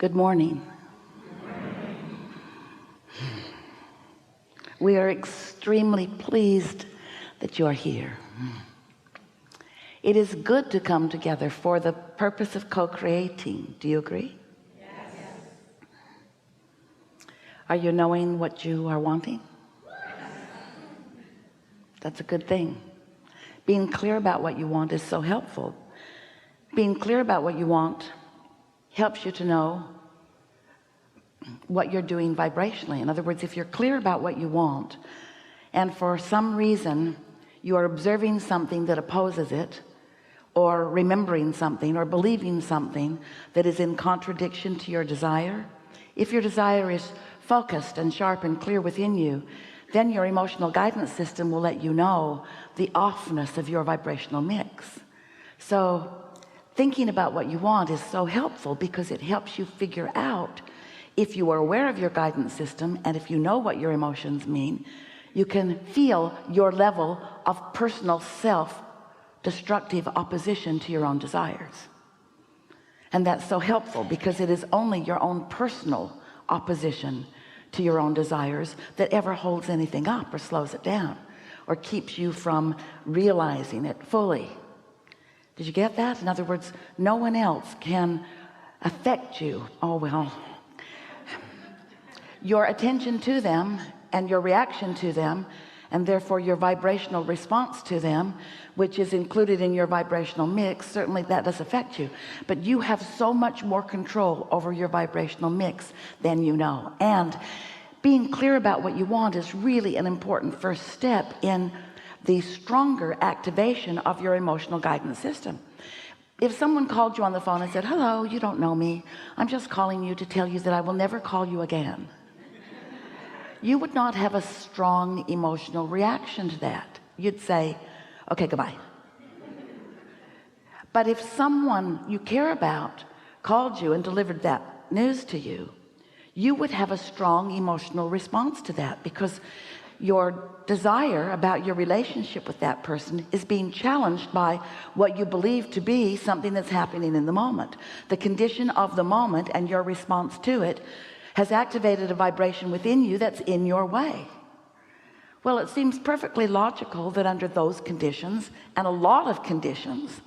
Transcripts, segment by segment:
Good morning. We are extremely pleased that you are here. It is good to come together for the purpose of co-creating. Do you agree? Yes. Are you knowing what you are wanting? That's a good thing. Being clear about what you want is so helpful. Being clear about what you want helps you to know what you're doing vibrationally. In other words, if you're clear about what you want and for some reason you are observing something that opposes it, or remembering something or believing something that is in contradiction to your desire, if your desire is focused and sharp and clear within you, then your emotional guidance system will let you know the offness of your vibrational mix. So thinking about what you want is so helpful because it helps you figure out, if you are aware of your guidance system and if you know what your emotions mean, you can feel your level of personal self-destructive opposition to your own desires. And that's so helpful because it is only your own personal opposition to your own desires that ever holds anything up or slows it down or keeps you from realizing it fully. Did you get that? In other words, no one else can affect you. Oh well, your attention to them and your reaction to them, and therefore your vibrational response to them, which is included in your vibrational mix, certainly that does affect you, but you have so much more control over your vibrational mix than you know. And being clear about what you want is really an important first step in the stronger activation of your emotional guidance system. If someone called you on the phone and said, hello, you don't know me, I'm just calling you to tell you that I will never call you again, you would not have a strong emotional reaction to that. You'd say, okay, goodbye. But if someone you care about called you and delivered that news to you, you would have a strong emotional response to that because your desire about your relationship with that person is being challenged by what you believe to be something that's happening in the moment. The condition of the moment and your response to it has activated a vibration within you that's in your way. Well, it seems perfectly logical that under those conditions and a lot of conditions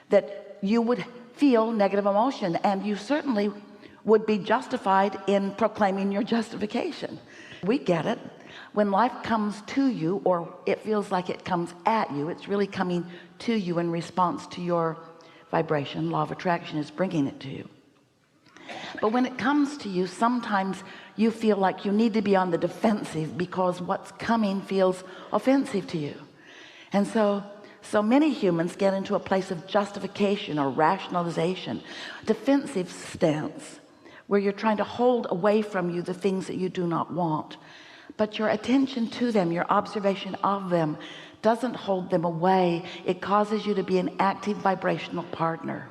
that you would feel negative emotion, and you certainly would be justified in proclaiming your justification. We get it. When life comes to you, or it feels like it comes at you, it's really coming to you in response to your vibration. Law of attraction is bringing it to you. But when it comes to you, sometimes you feel like you need to be on the defensive because what's coming feels offensive to you. And so many humans get into a place of justification or rationalization, defensive stance, where you're trying to hold away from you the things that you do not want. But your attention to them, your observation of them, doesn't hold them away. It causes you to be an active vibrational partner.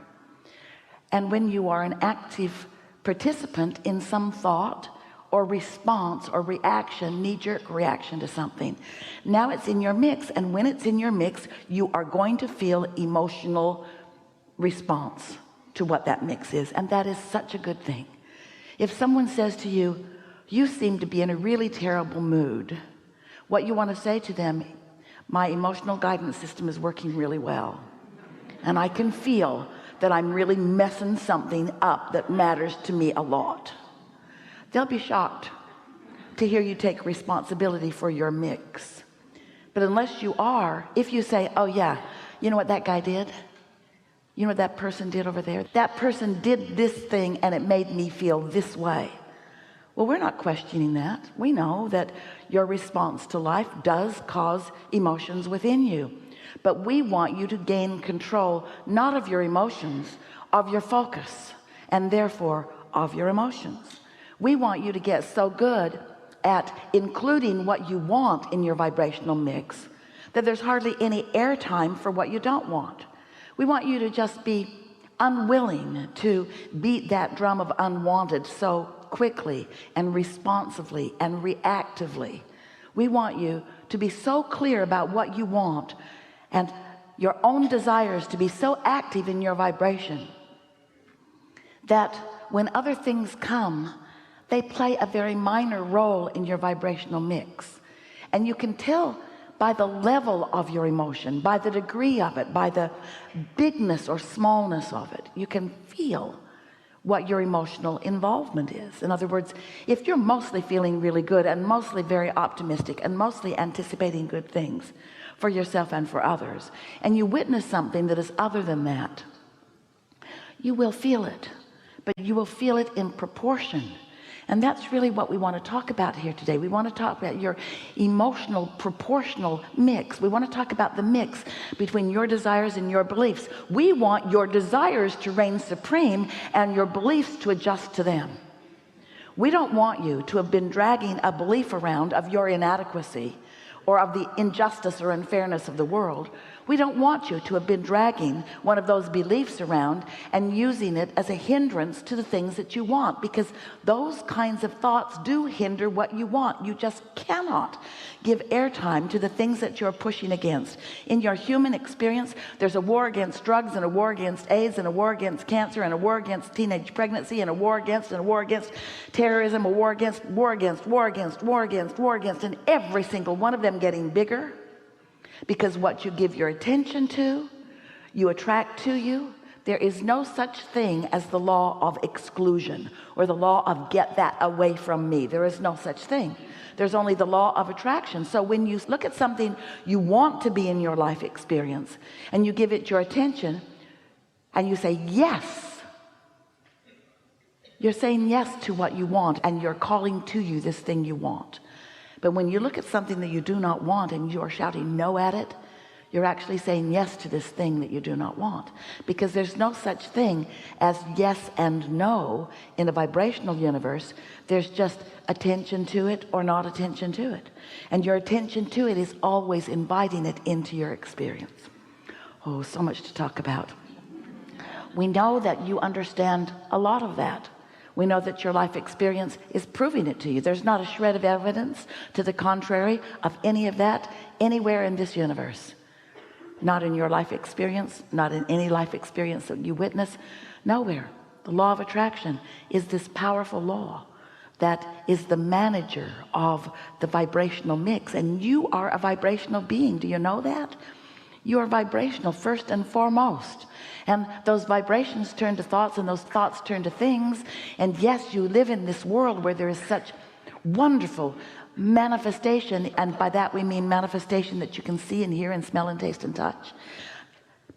And when you are an active participant in some thought or response or reaction, knee-jerk reaction to something, now it's in your mix. And when it's in your mix, you are going to feel emotional response to what that mix is. And that is such a good thing. If someone says to you, you seem to be in a really terrible mood, what you want to say to them, my emotional guidance system is working really well, and I can feel that I'm really messing something up that matters to me a lot. They'll be shocked to hear you take responsibility for your mix. But unless you are, if you say, oh yeah, you know what that guy did, you know what that person did over there, that person did this thing and it made me feel this way. Well, we're not questioning that. We know that your response to life does cause emotions within you, but we want you to gain control, not of your emotions, of your focus, and therefore of your emotions. We want you to get so good at including what you want in your vibrational mix that there's hardly any airtime for what you don't want. We want you to just be unwilling to beat that drum of unwanted so quickly and responsively and reactively. We want you to be so clear about what you want and your own desires to be so active in your vibration that when other things come, they play a very minor role in your vibrational mix. And you can tell by the level of your emotion, by the degree of it, by the bigness or smallness of it. You can feel what your emotional involvement is. In other words, if you're mostly feeling really good and mostly very optimistic and mostly anticipating good things for yourself and for others, and you witness something that is other than that, you will feel it, but you will feel it in proportion. And that's really what we want to talk about here today. We want to talk about your emotional proportional mix. We want to talk about the mix between your desires and your beliefs. We want your desires to reign supreme and your beliefs to adjust to them. We don't want you to have been dragging a belief around of your inadequacy or of the injustice or unfairness of the world. We don't want you to have been dragging one of those beliefs around and using it as a hindrance to the things that you want, because those kinds of thoughts do hinder what you want. You just cannot give airtime to the things that you're pushing against. In your human experience, there's a war against drugs and a war against AIDS and a war against cancer and a war against teenage pregnancy and a war against terrorism, a war against, and every single one of them getting bigger. Because what you give your attention to, you attract to you. There is no such thing as the law of exclusion or the law of get that away from me. There is no such thing. There's only the law of attraction. So when you look at something you want to be in your life experience and you give it your attention and you say yes, you're saying yes to what you want, and you're calling to you this thing you want. But when you look at something that you do not want and you are shouting no at it, you're actually saying yes to this thing that you do not want, because there's no such thing as yes and no in a vibrational universe. There's just attention to it or not attention to it, and your attention to it is always inviting it into your experience. Oh, so much to talk about. We know that you understand a lot of that. We know that your life experience is proving it to you. There's not a shred of evidence to the contrary of any of that anywhere in this universe. Not in your life experience, not in any life experience that you witness, nowhere. The law of attraction is this powerful law that is the manager of the vibrational mix, and you are a vibrational being. Do you know that? You are vibrational first and foremost, and those vibrations turn to thoughts, and those thoughts turn to things. And yes, you live in this world where there is such wonderful manifestation, and by that we mean manifestation that you can see and hear and smell and taste and touch.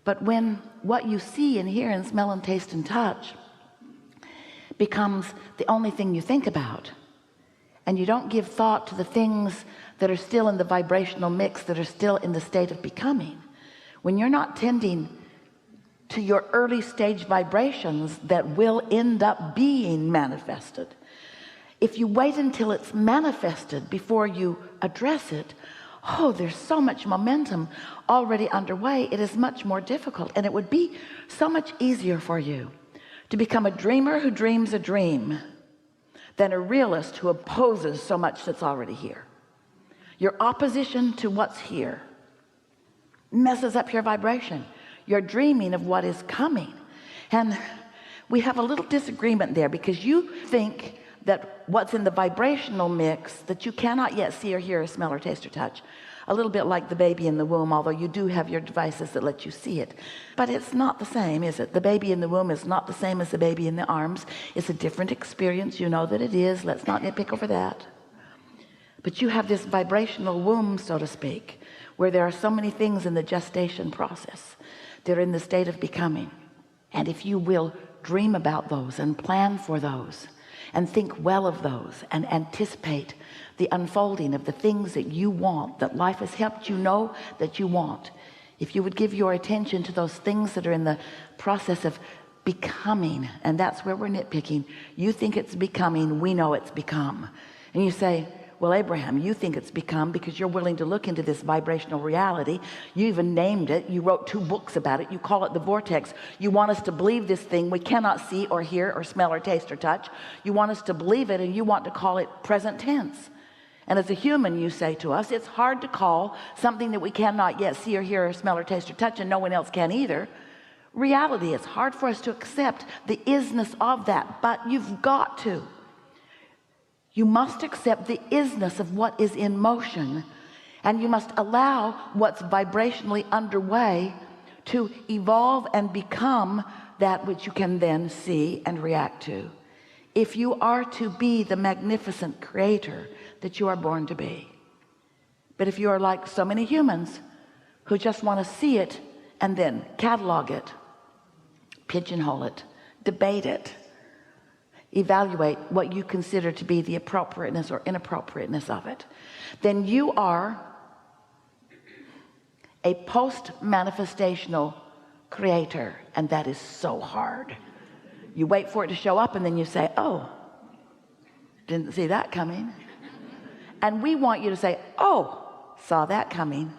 But when what you see and hear and smell and taste and touch becomes the only thing you think about, and you don't give thought to the things that are still in the vibrational mix, that are still in the state of becoming, when you're not tending to your early stage vibrations that will end up being manifested, if you wait until it's manifested before you address it, oh, there's so much momentum already underway. It is much more difficult, and it would be so much easier for you to become a dreamer who dreams a dream than a realist who opposes so much that's already here. Your opposition to what's here messes up your vibration. You're dreaming of what is coming, and we have a little disagreement there, because you think that what's in the vibrational mix that you cannot yet see or hear or smell or taste or touch, a little bit like the baby in the womb, although you do have your devices that let you see it, but it's not the same, is it? The baby in the womb is not the same as the baby in the arms. It's a different experience. You know that it is. Let's not nitpick over that. But you have this vibrational womb, so to speak, where there are so many things in the gestation process. They're in the state of becoming, and if you will dream about those and plan for those and think well of those and anticipate the unfolding of the things that you want, that life has helped you know that you want, if you would give your attention to those things that are in the process of becoming, and that's where we're nitpicking. You think it's becoming, we know it's become. And you say, well, Abraham, you think it's become because you're willing to look into this vibrational reality. You even named it. You wrote 2 books about it. You call it the vortex. You want us to believe this thing we cannot see or hear or smell or taste or touch. You want us to believe it, and you want to call it present tense. And as a human, you say to us, it's hard to call something that we cannot yet see or hear or smell or taste or touch, and no one else can either, reality. It's hard for us to accept the isness of that, but you've got to. You must accept the isness of what is in motion, and you must allow what's vibrationally underway to evolve and become that which you can then see and react to, if you are to be the magnificent creator that you are born to be. But if you are like so many humans who just want to see it and then catalog it, pigeonhole it, debate it, evaluate what you consider to be the appropriateness or inappropriateness of it, then you are a post-manifestational creator, and that is so hard. You wait for it to show up and then you say, oh, didn't see that coming. And we want you to say, oh, saw that coming.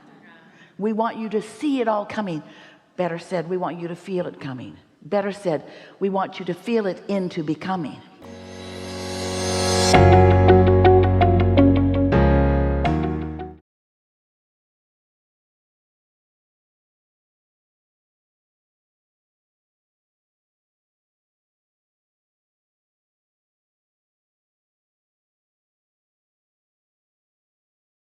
We want you to see it all coming. Better said, we want you to feel it coming. Better said, we want you to feel it into becoming.